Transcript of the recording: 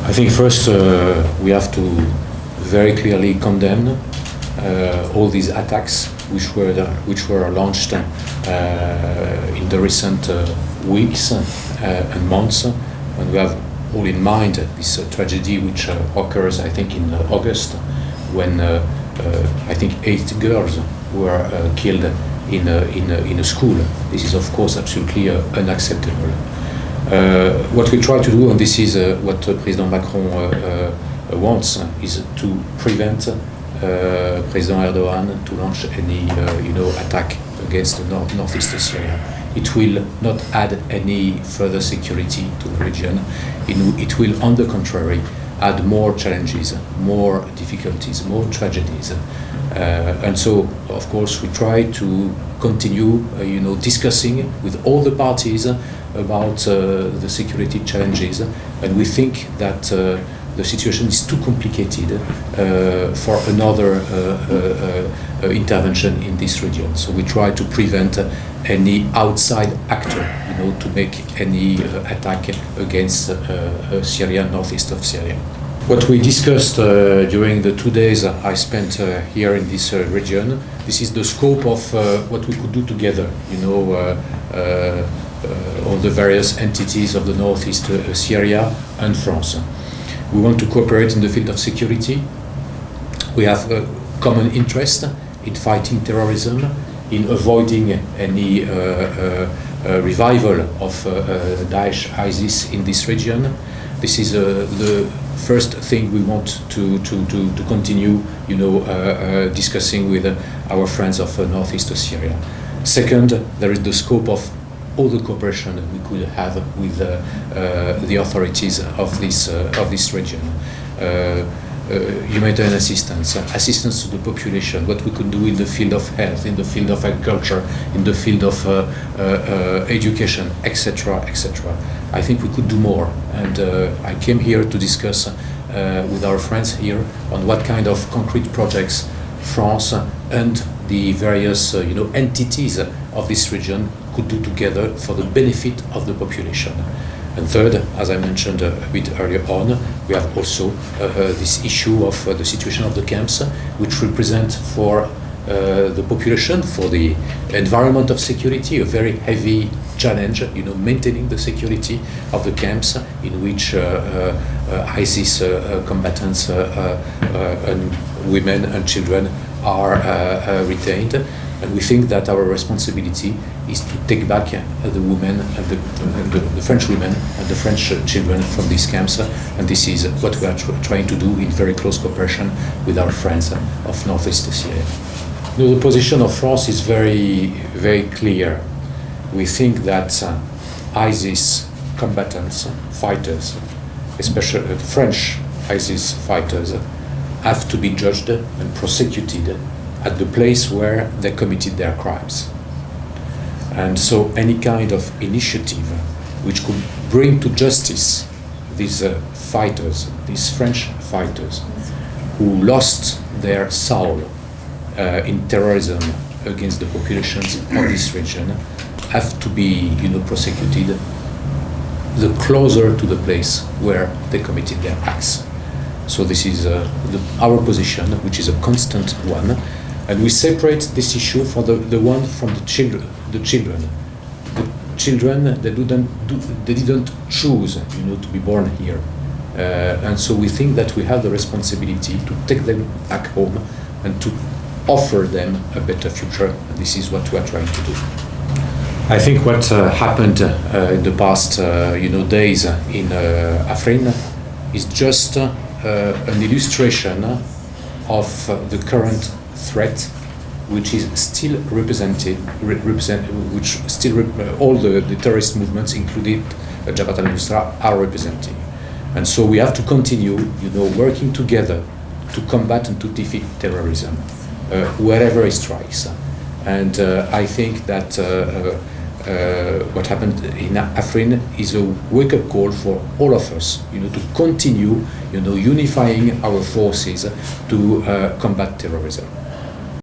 I think first we have to very clearly condemn all these attacks which were launched in the recent weeks and months, when we have all in mind this tragedy which occurs, I think, in August, when I think 8 girls were killed in a school. This is, of course, absolutely unacceptable. What we try to do, and this is what President Macron wants, is to prevent President Erdogan to launch any attack against the northeast of Syria. It will not add any further security to the region. It will, on the contrary, add more challenges, more difficulties, more tragedies. And so, of course, we try to continue, discussing with all the parties about the security challenges, and we think that the situation is too complicated for another intervention in this region. So we try to prevent any outside actor, to make any attack against Syria, northeast of Syria. What we discussed during the 2 days I spent here in this region, this is the scope of what we could do together, all the various entities of the northeast Syria and France. We want to cooperate in the field of security. We have a common interest in fighting terrorism, in avoiding any revival of Daesh, ISIS in this region. This is the first thing we want to continue, discussing with our friends of northeast Syria. Second, there is the scope of all the cooperation that we could have with the authorities of this region. Humanitarian assistance to the population, what we could do in the field of health, in the field of agriculture, in the field of education, etc., etc. I think we could do more, and I came here to discuss with our friends here on what kind of concrete projects France and the various entities of this region could do together for the benefit of the population. And third, as I mentioned a bit earlier on, we have also this issue of the situation of the camps, which represent for the population, for the environment of security, a very heavy challenge, maintaining the security of the camps in which ISIS combatants and women and children are retained. And we think that our responsibility is to take back the women and the French women and the French children from these camps. And this is what we are trying to do in very close cooperation with our friends of northeast Syria. The position of France is very, very clear. We think that ISIS combatants, fighters, especially French ISIS fighters, have to be judged and prosecuted at the place where they committed their crimes. And so any kind of initiative which could bring to justice these fighters, these French fighters, who lost their soul in terrorism against the populations of this region, have to be prosecuted the closer to the place where they committed their acts. So this is our position, which is a constant one. And we separate this issue for the one from the children. The children they didn't choose, to be born here, and so we think that we have the responsibility to take them back home and to offer them a better future. And this is what we are trying to do. I think what happened in the past, days in Efrîn is just an illustration of the current threat, which is still all the terrorist movements, including Jabhat al-Nusra, are representing. And so we have to continue, working together to combat and to defeat terrorism wherever it strikes. And I think that what happened in Efrîn is a wake-up call for all of us, to continue, unifying our forces to combat terrorism.